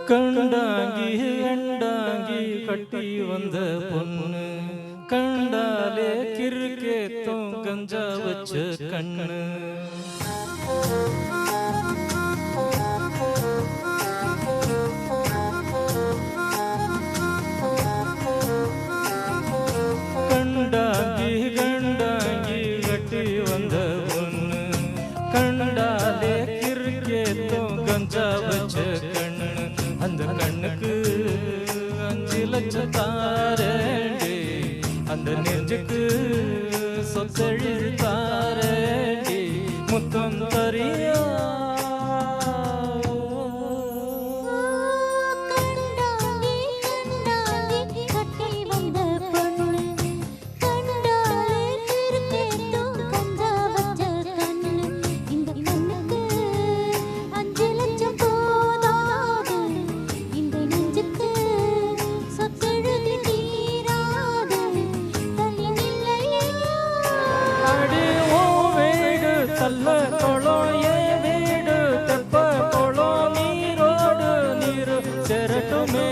கண்டாங்கி கண்டாங்கி கட்டி வந்த பொண்ணு கண்டாலே கிறுக்கேத்தும் கஞ்சா வச்ச கண்ணு. கண்டாங்கி கண்டாங்கி கட்டி வந்த பொண்ணு கண்டாலே கிறுக்கேத்தும் கஞ்சா வச்ச கண்ணு. அந்த கண்ணுக்கு 5 லட்சம் தாரேண்டி, அந்த நெஞ்சுக்கு சொத்தெழுதி தாரேண்டி, முத்தம் தரியா தல்ல கொளம் ஏ வீடு தெப்ப கொளம் நீரோடு நீரு செரட்டுமே.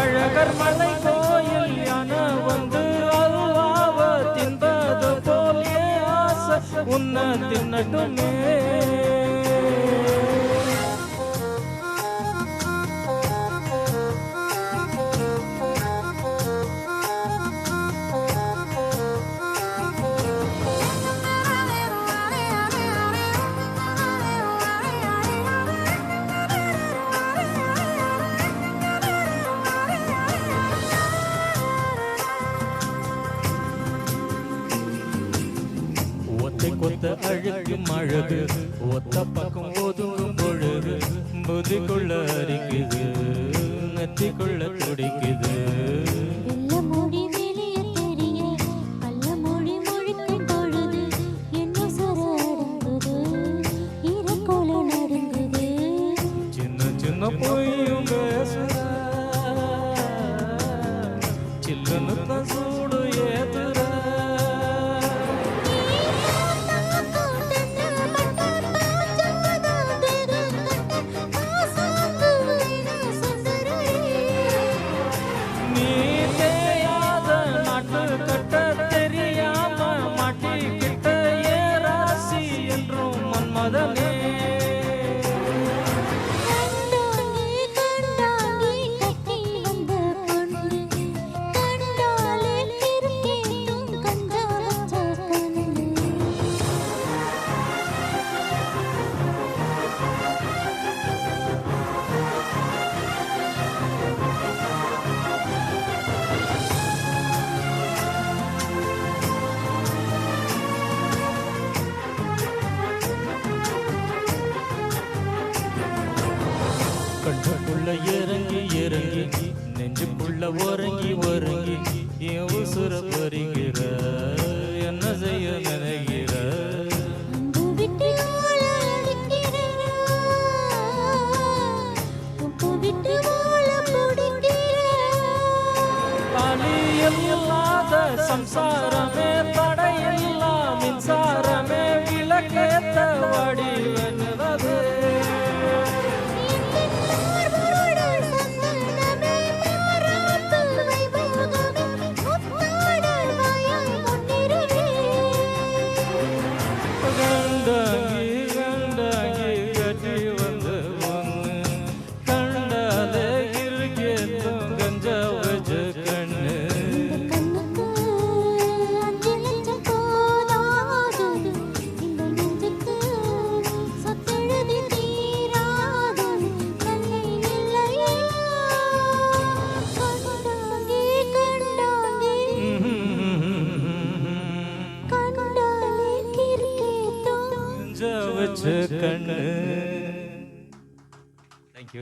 அழகர் மலை கோயில் யான வந்து அருவாவ தின்பது போல் ஏ ஆசை உன்ன தின்னட்டுமே. கொத்த அழுக்கும் அழகு ஒத்த பக்கம் ஒதுங்கும் பொழுது புதிக்குள்ள அரிக்குது நெத்திக்குள்ள துடிக்குது. சின்ன சின்ன பொய்யும் பேசுற சில்லுன்னு தான் சூடு ஏத்துற. கண்ணுக்குள்ள இறங்கி இறங்கி நெஞ்சுக்குள்ள ஒரங்கி ஒரங்கி என் உசுர பறிகிற என்ன செய்ய நினைகிற. தாலியில் இல்லாத சம்சார